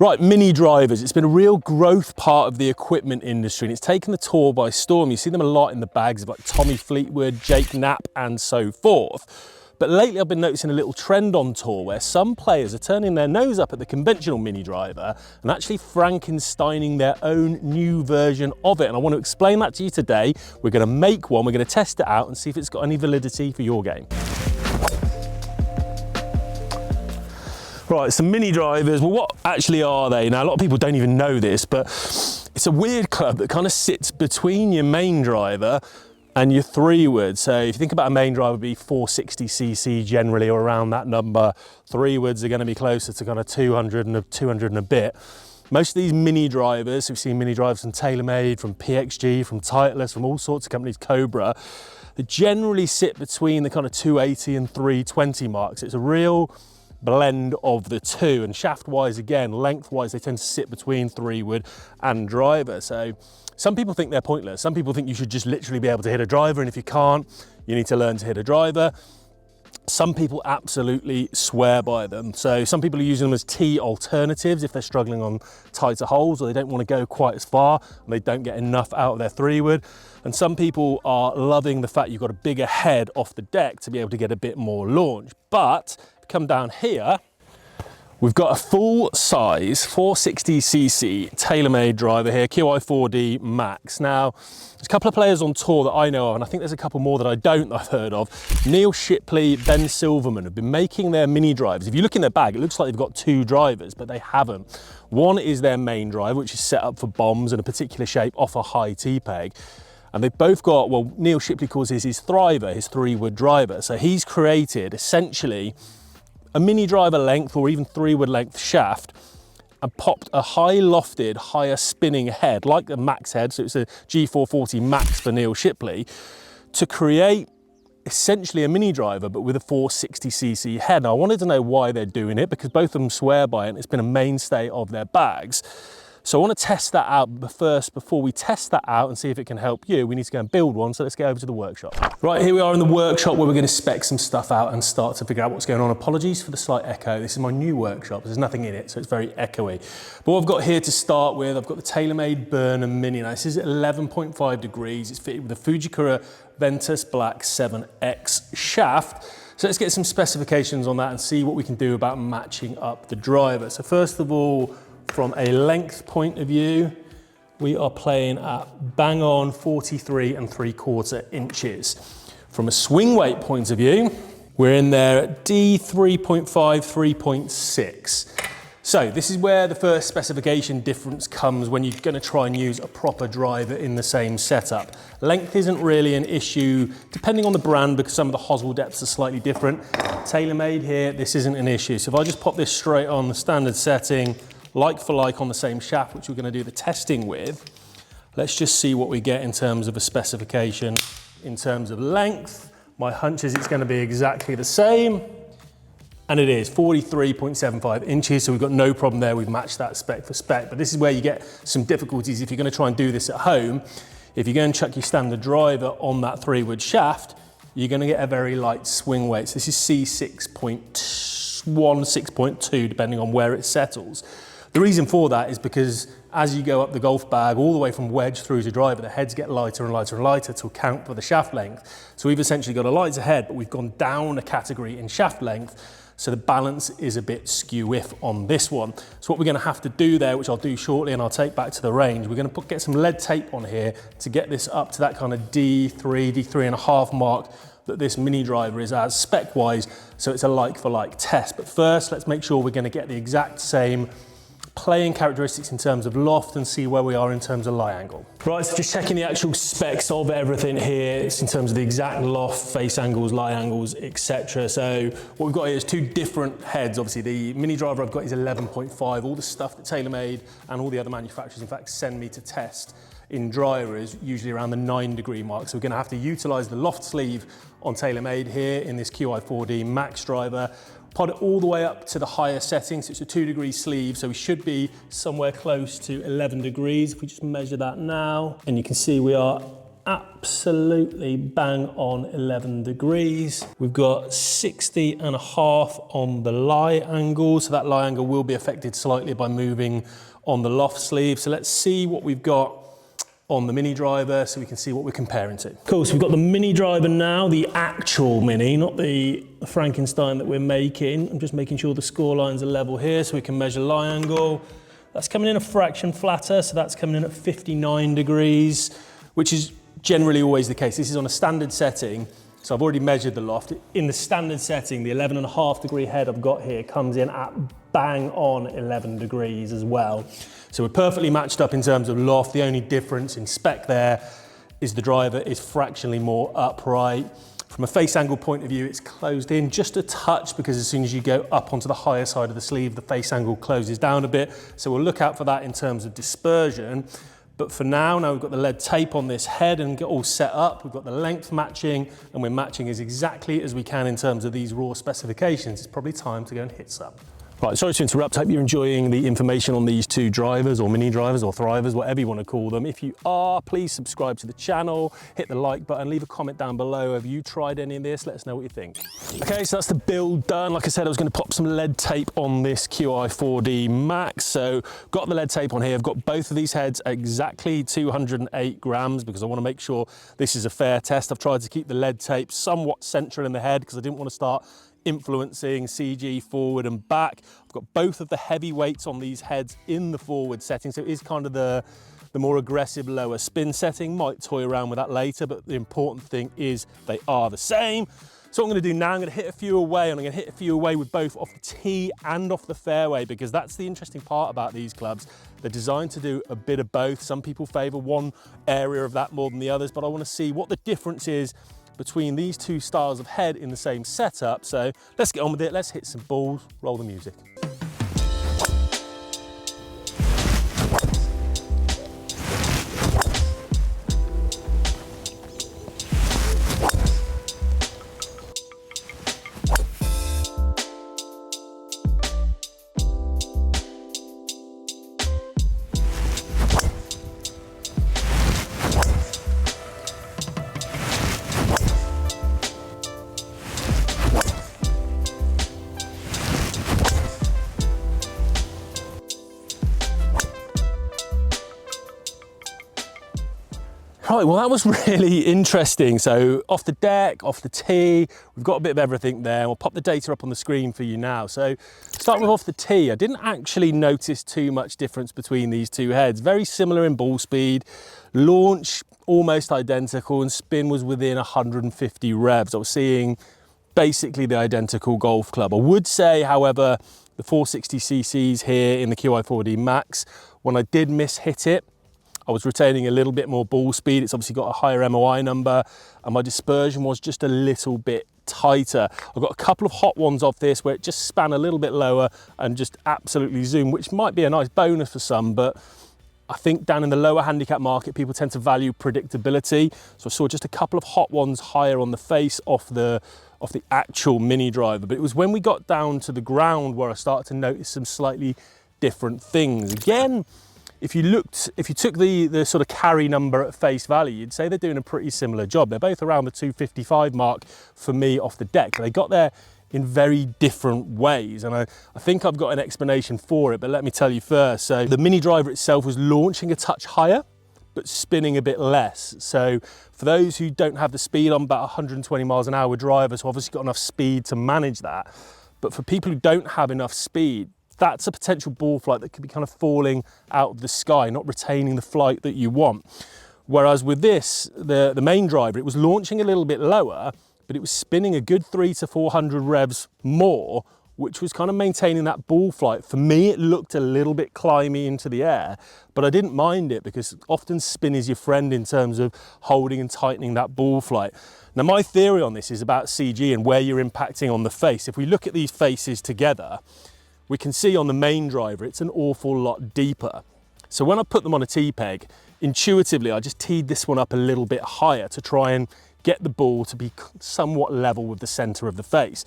Right, mini drivers. It's been a real growth part of the equipment industry and it's taken the tour by storm. You see them a lot in the bags of like Tommy Fleetwood, Jake Knapp and so forth. But lately I've been noticing a little trend on tour where some players are turning their nose up at the conventional mini driver and actually Frankensteining their own new version of it. And I want to explain that to you today. We're going to make one, we're going to test it out and see if it's got any validity for your game. Right, some mini drivers. Well, what actually are they? Now, a lot of people don't even know this, but it's a weird club that kind of sits between your main driver and your 3-wood. So if you think about a main driver, it'd be 460cc generally, or around that number. 3-woods are going to be closer to kind of 200 and a bit. Most of these mini drivers, we've seen mini drivers from TaylorMade, from PXG, from Titleist, from all sorts of companies, Cobra, they generally sit between the kind of 280 and 320 marks. It's a real blend of the two, and shaft wise, again, length wise, they tend to sit between 3-wood and driver. So some people think they're pointless. Some people think you should just literally be able to hit a driver, and if you can't, you need to learn to hit a driver. Some people absolutely swear by them. So some people are using them as tee alternatives if they're struggling on tighter holes, or they don't want to go quite as far and they don't get enough out of their 3-wood. And some people are loving the fact you've got a bigger head off the deck to be able to get a bit more launch. But come down here, we've got a full size 460cc TaylorMade driver here, QI4D Max. Now, there's a couple of players on tour that I know of, and I think there's a couple more that I've heard of. Neil Shipley, Ben Silverman have been making their mini drivers. If you look in their bag, it looks like they've got 2 drivers, but they haven't. One is their main driver, which is set up for bombs in a particular shape off a high T-peg. And they've both got, well, Neil Shipley calls his Thriver, his 3-wood driver. So he's created essentially a mini driver length or even 3-wood length shaft and popped a high lofted, higher spinning head, like the Max head, so it's a G440 Max for Neil Shipley, to create essentially a mini driver, but with a 460cc head. Now, I wanted to know why they're doing it, because both of them swear by it, and it's been a mainstay of their bags. So I want to test that out, but first, before we test that out and see if it can help you, we need to go and build one, so let's go over to the workshop. Right, here we are in the workshop where we're going to spec some stuff out and start to figure out what's going on. Apologies for the slight echo. This is my new workshop. There's nothing in it, so it's very echoey. But what I've got here to start with, I've got the TaylorMade Burner Mini. Now, this is at 11.5 degrees. It's fitted with a Fujikura Ventus Black 7X shaft. So let's get some specifications on that and see what we can do about matching up the driver. So first of all, from a length point of view, we are playing at bang on 43.75 inches. From a swing weight point of view, we're in there at D3.5, 3.6. So this is where the first specification difference comes when you're going to try and use a proper driver in the same setup. Length isn't really an issue, depending on the brand, because some of the hosel depths are slightly different. TaylorMade here, this isn't an issue. So if I just pop this straight on the standard setting, like for like on the same shaft, which we're going to do the testing with, let's just see what we get in terms of a specification. In terms of length, my hunch is it's going to be exactly the same, and it is 43.75 inches, so we've got no problem there. We've matched that spec for spec, but this is where you get some difficulties if you're going to try and do this at home. If you're going to chuck your standard driver on that 3-wood shaft, you're going to get a very light swing weight. So this is C6.1, 6.2, depending on where it settles. The reason for that is because as you go up the golf bag, all the way from wedge through to driver, the heads get lighter and lighter and lighter to account for the shaft length. So we've essentially got a lighter head, but we've gone down a category in shaft length. So the balance is a bit skew-if on this one. So what we're going to have to do there, which I'll do shortly and I'll take back to the range, we're going to get some lead tape on here to get this up to that kind of D3.5 mark that this mini driver is as spec-wise. So it's a like-for-like test. But first, let's make sure we're going to get the exact same playing characteristics in terms of loft and see where we are in terms of lie angle. Right, so just checking the actual specs of everything here. It's in terms of the exact loft, face angles, lie angles, etc. So what we've got here is 2 different heads. Obviously, the mini driver I've got is 11.5. All the stuff that TaylorMade and all the other manufacturers, in fact, send me to test in driver is usually around the 9-degree mark. So we're going to have to utilize the loft sleeve on TaylorMade here in this QI4D Max driver. Pod it all the way up to the higher settings. It's a 2-degree sleeve, so we should be somewhere close to 11 degrees. If we just measure that now, and you can see we are absolutely bang on 11 degrees. We've got 60.5 on the lie angle, so that lie angle will be affected slightly by moving on the loft sleeve. So let's see what we've got on the Mini driver so we can see what we're comparing to. Cool, so we've got the Mini driver now, the actual Mini, not the Frankenstein that we're making. I'm just making sure the score lines are level here so we can measure lie angle. That's coming in a fraction flatter, so that's coming in at 59 degrees, which is generally always the case. This is on a standard setting, so I've already measured the loft. In the standard setting, the 11.5 degree head I've got here comes in at bang on 11 degrees as well. So we're perfectly matched up in terms of loft. The only difference in spec there is the driver is fractionally more upright. From a face angle point of view, it's closed in just a touch because as soon as you go up onto the higher side of the sleeve, the face angle closes down a bit. So we'll look out for that in terms of dispersion. But for now we've got the lead tape on this head and get all set up. We've got the length matching and we're matching as exactly as we can in terms of these raw specifications. It's probably time to go and hit sub. Right, sorry to interrupt. Hope you're enjoying the information on these two drivers or Mini drivers or Thrivers, whatever you want to call them. If you are, please subscribe to the channel, hit the like button, leave a comment down below. Have you tried any of this? Let us know what you think. Okay, so that's the build done. Like I said, I was going to pop some lead tape on this QI4D Max. So got the lead tape on here. I've got both of these heads at exactly 208 grams because I want to make sure this is a fair test. I've tried to keep the lead tape somewhat central in the head because I didn't want to start influencing CG forward and back. I've got both of the heavy weights on these heads in the forward setting, so it is kind of the more aggressive lower spin setting. Might toy around with that later, but the important thing is they are the same. So what I'm going to do now, I'm going to hit a few away, and I'm going to hit a few away with both off the tee and off the fairway, because that's the interesting part about these clubs. They're designed to do a bit of both. Some people favour one area of that more than the others, but I want to see what the difference is between these two styles of head in the same setup. So let's get on with it. Let's hit some balls, roll the music. Right, well that was really interesting. So off the deck, off the tee, we've got a bit of everything there. We'll pop the data up on the screen for you now. So starting with off the tee, I didn't actually notice too much difference between these two heads. Very similar in ball speed, launch almost identical, and spin was within 150 revs. I was seeing basically the identical golf club. I would say, however, the 460cc's here in the QI4D Max, when I did miss hit it, I was retaining a little bit more ball speed. It's obviously got a higher MOI number, and my dispersion was just a little bit tighter. I've got a couple of hot ones off this where it just span a little bit lower and just absolutely zoom, which might be a nice bonus for some, but I think down in the lower handicap market, people tend to value predictability. So I saw just a couple of hot ones higher on the face off the actual Mini driver. But it was when we got down to the ground where I started to notice some slightly different things. Again, if you took the sort of carry number at face value, you'd say they're doing a pretty similar job. They're both around the 255 mark for me off the deck. They got there in very different ways, and I think I've got an explanation for it, but let me tell you first. So the Mini driver itself was launching a touch higher, but spinning a bit less. So for those who don't have the speed, I'm about 120 miles an hour driver, so obviously got enough speed to manage that. But for people who don't have enough speed, that's a potential ball flight that could be kind of falling out of the sky, not retaining the flight that you want. Whereas with this, the main driver, it was launching a little bit lower, but it was spinning a good 300 to 400 revs more, which was kind of maintaining that ball flight. For me, it looked a little bit climby into the air, but I didn't mind it because often spin is your friend in terms of holding and tightening that ball flight. Now, my theory on this is about CG and where you're impacting on the face. If we look at these faces together, we can see on the main driver, it's an awful lot deeper. So when I put them on a tee peg, intuitively, I just teed this one up a little bit higher to try and get the ball to be somewhat level with the center of the face.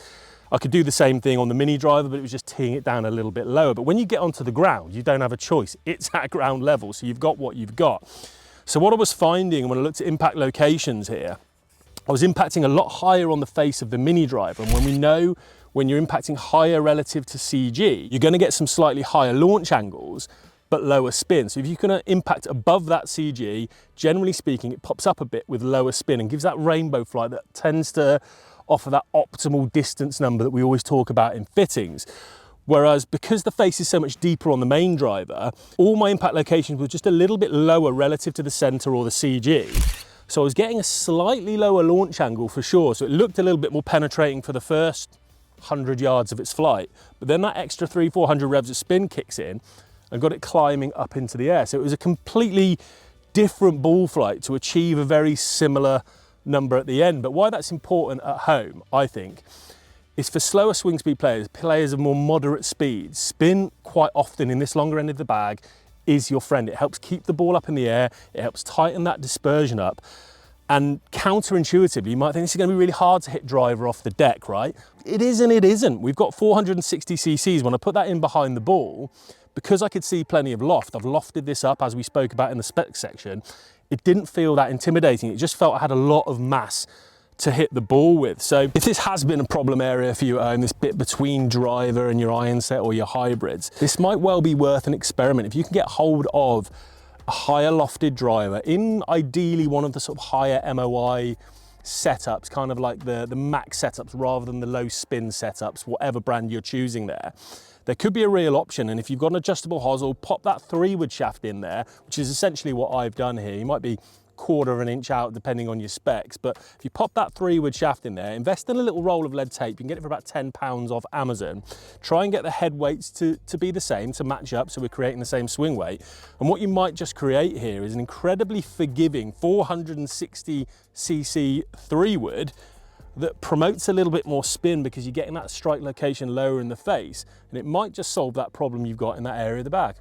I could do the same thing on the Mini driver, but it was just teeing it down a little bit lower. But when you get onto the ground, you don't have a choice. It's at ground level, so you've got what you've got. So what I was finding when I looked at impact locations here, I was impacting a lot higher on the face of the mini driver. And when we know when you're impacting higher relative to CG, you're going to get some slightly higher launch angles, but lower spin. So if you can impact above that CG, generally speaking, it pops up a bit with lower spin and gives that rainbow flight that tends to offer that optimal distance number that we always talk about in fittings. Whereas because the face is so much deeper on the main driver, all my impact locations were just a little bit lower relative to the center or the CG. So I was getting a slightly lower launch angle for sure. So it looked a little bit more penetrating for the first 100 yards of its flight. But then that extra 300-400 revs of spin kicks in and got it climbing up into the air. So it was a completely different ball flight to achieve a very similar number at the end. But why that's important at home, I think, is for slower swing speed players of more moderate speeds. Spin quite often in this longer end of the bag is your friend. It helps keep the ball up in the air. It helps tighten that dispersion up. And counterintuitively, you might think this is going to be really hard to hit driver off the deck, right? It is and it isn't. We've got 460 cc's. When I put that in behind the ball, because I could see plenty of loft, I've lofted this up as we spoke about in the spec section. It didn't feel that intimidating. It just felt I had a lot of mass to hit the ball with. So if this has been a problem area for you at home, this bit between driver and your iron set or your hybrids, this might well be worth an experiment. If you can get hold of a higher lofted driver in ideally one of the sort of higher MOI setups, kind of like the max setups rather than the low spin setups, whatever brand you're choosing there could be a real option. And if you've got an adjustable hosel, pop that 3-wood shaft in there, which is essentially what I've done here. You might be quarter of an inch out depending on your specs, but if you pop that 3-wood shaft in there, invest in a little roll of lead tape. You can get it for about £10 off Amazon. Try and get the head weights to be the same, to match up, so we're creating the same swing weight. And what you might just create here is an incredibly forgiving 460 cc 3-wood that promotes a little bit more spin because you're getting that strike location lower in the face, and it might just solve that problem you've got in that area of the bag.